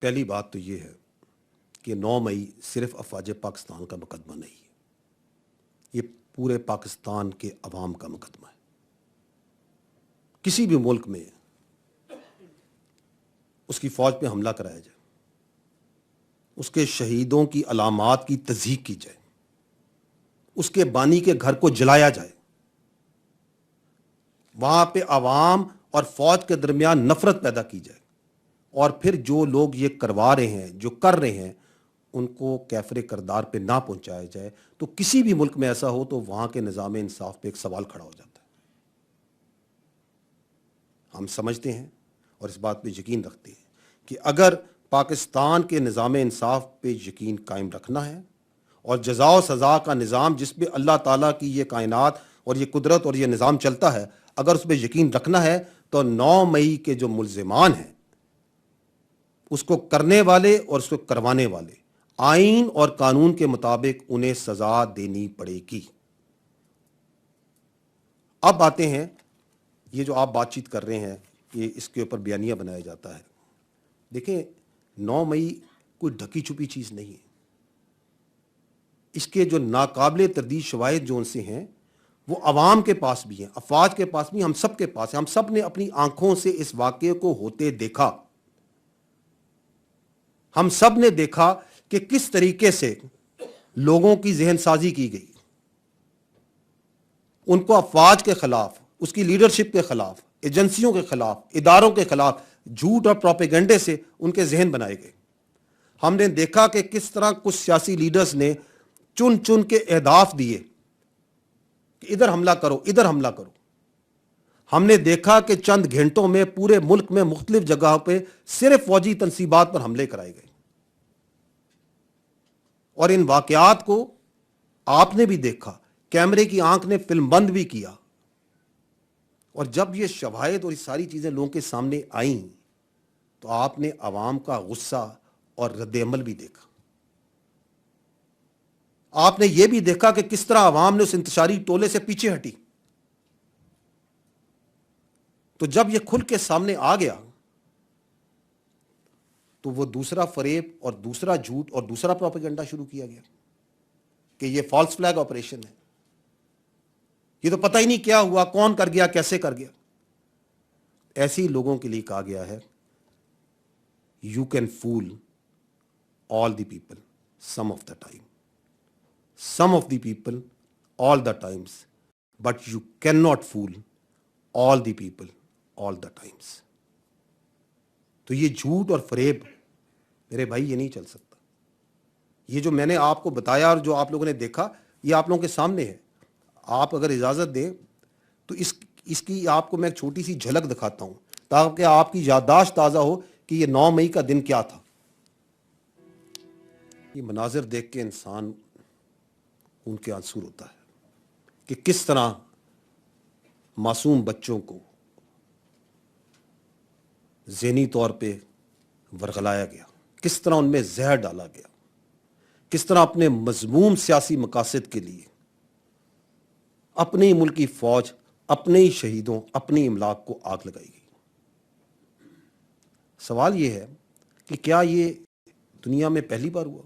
پہلی بات تو یہ ہے کہ 9 مئی صرف افواج پاکستان کا مقدمہ نہیں ہے، یہ پورے پاکستان کے عوام کا مقدمہ ہے۔ کسی بھی ملک میں اس کی فوج پہ حملہ کرایا جائے، اس کے شہیدوں کی علامات کی تصدیق کی جائے، اس کے بانی کے گھر کو جلایا جائے، وہاں پہ عوام اور فوج کے درمیان نفرت پیدا کی جائے، اور پھر جو لوگ یہ کروا رہے ہیں، جو کر رہے ہیں، ان کو کیفر کردار پہ نہ پہنچایا جائے، تو کسی بھی ملک میں ایسا ہو تو وہاں کے نظام انصاف پہ ایک سوال کھڑا ہو جاتا ہے۔ ہم سمجھتے ہیں اور اس بات پہ یقین رکھتے ہیں کہ اگر پاکستان کے نظام انصاف پہ یقین قائم رکھنا ہے اور جزا و سزا کا نظام جس پہ اللہ تعالیٰ کی یہ کائنات اور یہ قدرت اور یہ نظام چلتا ہے، اگر اس پہ یقین رکھنا ہے تو 9 مئی کے جو ملزمان ہیں، اس کو کرنے والے اور اس کو کروانے والے، آئین اور قانون کے مطابق انہیں سزا دینی پڑے گی۔ اب آتے ہیں، یہ جو آپ بات چیت کر رہے ہیں کہ اس کے اوپر بیانیہ بنایا جاتا ہے، دیکھیں 9 مئی کوئی ڈھکی چھپی چیز نہیں ہے۔ اس کے جو ناقابل تردید شواہد جو ان سے ہیں وہ عوام کے پاس بھی ہیں، افواج کے پاس بھی، ہم سب کے پاس ہیں۔ ہم سب نے اپنی آنکھوں سے اس واقعے کو ہوتے دیکھا۔ ہم سب نے دیکھا کہ کس طریقے سے لوگوں کی ذہن سازی کی گئی، ان کو افواج کے خلاف، اس کی لیڈرشپ کے خلاف، ایجنسیوں کے خلاف، اداروں کے خلاف جھوٹ اور پروپیگنڈے سے ان کے ذہن بنائے گئے۔ ہم نے دیکھا کہ کس طرح کچھ سیاسی لیڈرز نے چن چن کے اہداف دیے کہ ادھر حملہ کرو، ادھر حملہ کرو۔ ہم نے دیکھا کہ چند گھنٹوں میں پورے ملک میں مختلف جگہوں پہ صرف فوجی تنصیبات پر حملے کرائے گئے، اور ان واقعات کو آپ نے بھی دیکھا، کیمرے کی آنکھ نے فلم بند بھی کیا، اور جب یہ شواہد اور یہ ساری چیزیں لوگوں کے سامنے آئیں تو آپ نے عوام کا غصہ اور رد عمل بھی دیکھا۔ آپ نے یہ بھی دیکھا کہ کس طرح عوام نے اس انتشاری ٹولے سے پیچھے ہٹی۔ تو جب یہ کھل کے سامنے آ گیا تو وہ دوسرا فریب اور دوسرا جھوٹ اور دوسرا پروپیگنڈا شروع کیا گیا کہ یہ فالس فلیگ آپریشن ہے، یہ تو پتہ ہی نہیں کیا ہوا، کون کر گیا، کیسے کر گیا۔ ایسے ہی لوگوں کے لیے کہا گیا ہے you can fool all the people some of the time, some of the people all the times, but you can not fool all the people all the times. تو یہ جھوٹ اور فریب میرے بھائی یہ نہیں چل سکتا۔ یہ جو میں نے آپ کو بتایا اور جو آپ لوگوں نے دیکھا یہ آپ لوگوں کے سامنے ہے۔ آپ اگر اجازت دیں تو اس کی آپ کو میں ایک چھوٹی سی جھلک دکھاتا ہوں تاکہ آپ کی یادداشت تازہ ہو کہ یہ 9 مئی کا دن کیا تھا۔ یہ مناظر دیکھ کے انسان ان کے آنسو ہوتا ہے کہ کس طرح معصوم بچوں کو ذہنی طور پہ ورغلایا گیا، کس طرح ان میں زہر ڈالا گیا، کس طرح اپنے مذموم سیاسی مقاصد کے لیے اپنی ہی ملکی فوج، اپنے ہی شہیدوں، اپنی املاک کو آگ لگائی گئی۔ سوال یہ ہے کہ کیا یہ دنیا میں پہلی بار ہوا؟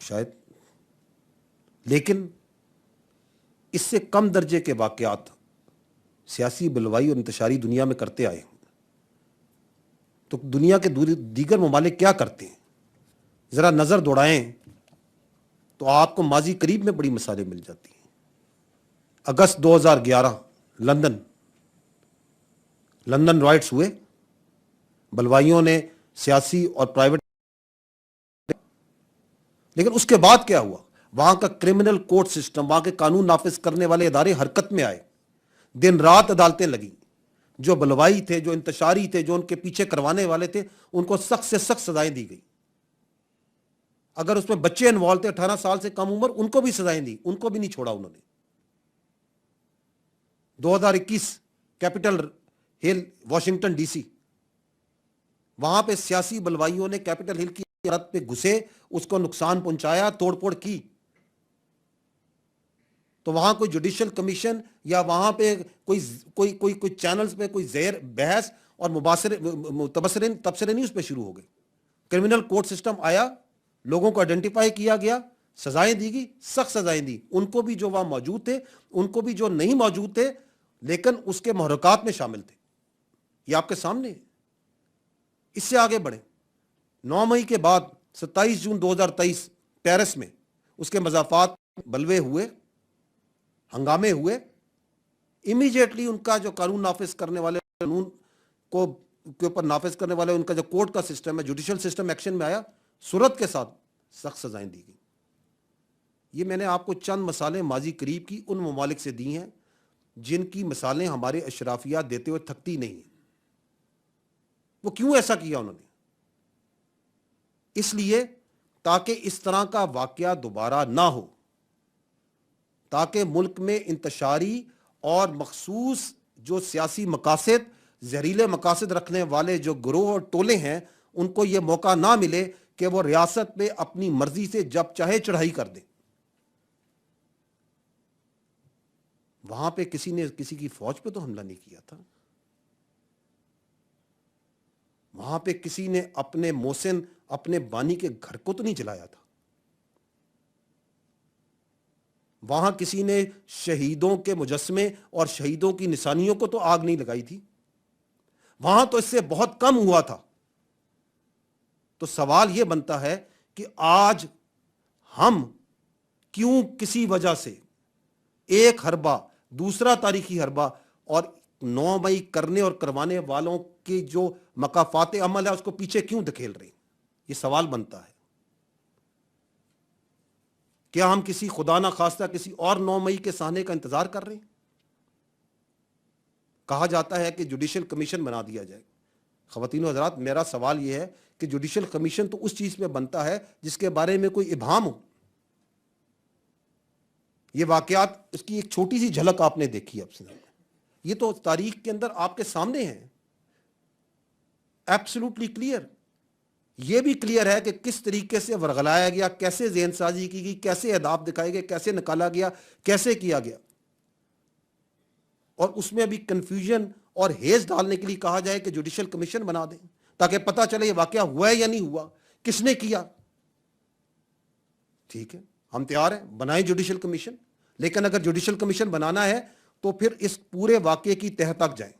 شاید، لیکن اس سے کم درجے کے واقعات سیاسی بلوائی اور انتشاری دنیا میں کرتے آئے ہیں۔ تو دنیا کے دیگر ممالک کیا کرتے ہیں؟ ذرا نظر دوڑائیں تو آپ کو ماضی قریب میں بڑی مثالیں مل جاتی ہیں۔ اگست 2011 لندن رائٹس ہوئے، بلوائیوں نے سیاسی اور پرائیویٹ، لیکن اس کے بعد کیا ہوا؟ وہاں کا کرمنل کورٹ سسٹم، وہاں کے قانون نافذ کرنے والے ادارے حرکت میں آئے، دن رات عدالتیں لگیں، جو بلوائی تھے، جو انتشاری تھے، جو ان کے پیچھے کروانے والے تھے، ان کو سخت سے سخت سزائیں دی گئی۔ اگر اس میں بچے انوالو تھے 18 سال سے کم عمر، ان کو بھی سزائیں دی، ان کو بھی نہیں چھوڑا انہوں نے۔ 2021 کیپٹل ہل واشنگٹن ڈی سی، وہاں پہ سیاسی بلوائیوں نے کیپٹل ہل کی عمارت پہ گھسے، اس کو نقصان پہنچایا، توڑ پھوڑ کی۔ تو وہاں کوئی جوڈیشل کمیشن یا وہاں پہ کوئی چینلز پہ کوئی زیر بحث اور تبصرے نہیں اس پہ شروع ہو گئے. کرمنل کورٹ سسٹم آیا, لوگوں کو آئیڈینٹیفائی کیا گیا, سزائیں دی گئی, سخت سزائیں دی ان کو بھی جو وہاں موجود تھے, ان کو بھی جو نہیں موجود تھے لیکن اس کے محرکات میں شامل تھے. یہ آپ کے سامنے ہے. اس سے آگے بڑھیں. 9 مئی کے بعد 27 جون 2023 پیرس میں اس کے مضافات بلوے ہوئے, ہنگامے ہوئے. امیجیٹلی ان کا جو قانون نافذ کرنے والے, قانون کو کے اوپر نافذ کرنے والے, ان کا جو کورٹ کا سسٹم ہے, جوڈیشل سسٹم ایکشن میں آیا, صورت کے ساتھ سخت سزائیں دی گئی. یہ میں نے آپ کو چند مثالیں ماضی قریب کی ان ممالک سے دی ہیں جن کی مثالیں ہمارے اشرافیات دیتے ہوئے تھکتی نہیں ہیں. وہ کیوں ایسا کیا انہوں نے؟ اس لیے تاکہ اس طرح کا واقعہ دوبارہ نہ ہو, تاکہ ملک میں انتشاری اور مخصوص جو سیاسی مقاصد, زہریلے مقاصد رکھنے والے جو گروہ اور ٹولے ہیں, ان کو یہ موقع نہ ملے کہ وہ ریاست پہ اپنی مرضی سے جب چاہے چڑھائی کر دیں. وہاں پہ کسی نے کسی کی فوج پہ تو حملہ نہیں کیا تھا. وہاں پہ کسی نے اپنے محسن, اپنے بانی کے گھر کو تو نہیں جلایا تھا. وہاں کسی نے شہیدوں کے مجسمے اور شہیدوں کی نشانیوں کو تو آگ نہیں لگائی تھی. وہاں تو اس سے بہت کم ہوا تھا. تو سوال یہ بنتا ہے کہ آج ہم کیوں کسی وجہ سے ایک حربہ, دوسرا تاریخی حربہ, اور 9 مئی کرنے اور کروانے والوں کی جو مقافات عمل ہے اس کو پیچھے کیوں دھکیل رہے ہیں؟ یہ سوال بنتا ہے. کیا ہم کسی خدا نہ خواستہ کسی اور 9 مئی کے سامنے کا انتظار کر رہے ہیں؟ کہا جاتا ہے کہ جوڈیشل کمیشن بنا دیا جائے. خواتین و حضرات, میرا سوال یہ ہے کہ جوڈیشل کمیشن تو اس چیز پہ بنتا ہے جس کے بارے میں کوئی ابہام ہو. یہ واقعات, اس کی ایک چھوٹی سی جھلک آپ نے دیکھی اب سے, یہ تو تاریخ کے اندر آپ کے سامنے ہیں, ایبسولوٹلی کلیئر. یہ بھی کلیئر ہے کہ کس طریقے سے ورغلایا گیا, کیسے ذہن سازی کی گئی, کیسے اہداف دکھائے گئے, کیسے نکالا گیا, کیسے کیا گیا. اور اس میں بھی کنفیوژن اور ہیز ڈالنے کے لیے کہا جائے کہ جوڈیشل کمیشن بنا دیں تاکہ پتہ چلے یہ واقعہ ہوا ہے یا نہیں ہوا, کس نے کیا. ٹھیک ہے, ہم تیار ہیں, بنائیں جوڈیشل کمیشن, لیکن اگر جوڈیشل کمیشن بنانا ہے تو پھر اس پورے واقعے کی تہہ تک جائیں.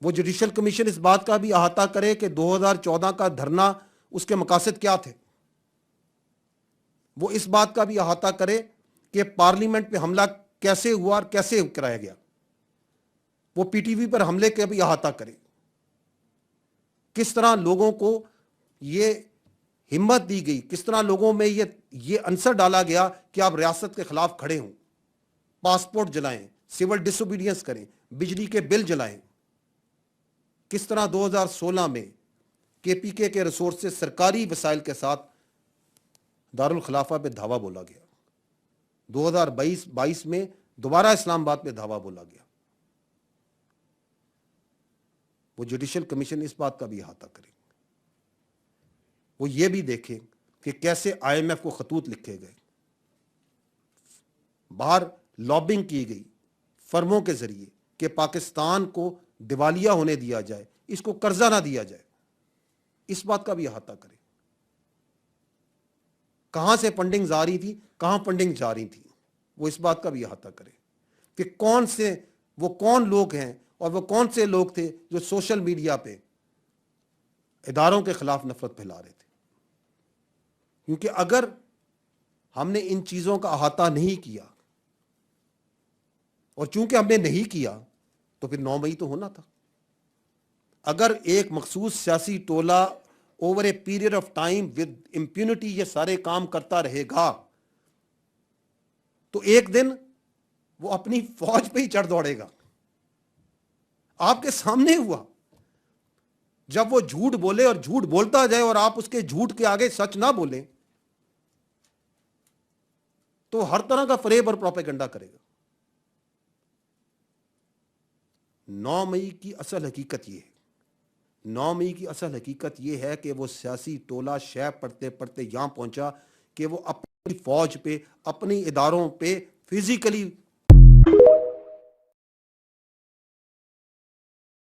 وہ جوڈیشل کمیشن اس بات کا بھی احاطہ کرے کہ 2014 کا دھرنا, اس کے مقاصد کیا تھے. وہ اس بات کا بھی احاطہ کرے کہ پارلیمنٹ پہ حملہ کیسے ہوا اور کیسے کرایا گیا. وہ پی ٹی وی پر حملے کا بھی احاطہ کرے. کس طرح لوگوں کو یہ ہمت دی گئی, کس طرح لوگوں میں یہ عنصر ڈالا گیا کہ آپ ریاست کے خلاف کھڑے ہوں, پاسپورٹ جلائیں, سول ڈس اوبیڈینس کریں, بجلی کے بل جلائیں. کس طرح 2016 میں کے پی کے ریسورس سے سرکاری وسائل کے ساتھ دارالخلافہ پہ دھاوا بولا گیا. 2022 میں دوبارہ اسلام آباد پہ دھاوا بولا گیا. وہ جوڈیشل کمیشن اس بات کا بھی احاطہ کرے. وہ یہ بھی دیکھیں کہ کیسے آئی ایم ایف کو خطوط لکھے گئے, باہر لابنگ کی گئی فرموں کے ذریعے کہ پاکستان کو دیوالیہ ہونے دیا جائے, اس کو قرضہ نہ دیا جائے. اس بات کا بھی احاطہ کرے. کہاں سے فنڈنگ آ رہی تھی, کہاں فنڈنگ جا رہی تھی, وہ اس بات کا بھی احاطہ کرے کہ کون لوگ ہیں اور وہ کون سے لوگ تھے جو سوشل میڈیا پہ اداروں کے خلاف نفرت پھیلا رہے تھے. کیونکہ اگر ہم نے ان چیزوں کا احاطہ نہیں کیا, اور چونکہ ہم نے نہیں کیا, تو پھر 9 مئی تو ہونا تھا. اگر ایک مخصوص سیاسی ٹولہ over a period of time with impunity یہ سارے کام کرتا رہے گا تو ایک دن وہ اپنی فوج پہ ہی چڑھ دوڑے گا. آپ کے سامنے ہوا, جب وہ جھوٹ بولے اور جھوٹ بولتا جائے اور آپ اس کے جھوٹ کے آگے سچ نہ بولیں تو ہر طرح کا فریب اور پروپیگنڈا کرے گا. 9 مئی کی اصل حقیقت یہ ہے, 9 مئی کی اصل حقیقت یہ ہے کہ وہ سیاسی ٹولہ شے پڑھتے پڑھتے یہاں پہنچا کہ وہ فوج پہ، اپنی اداروں پہ فزیکلی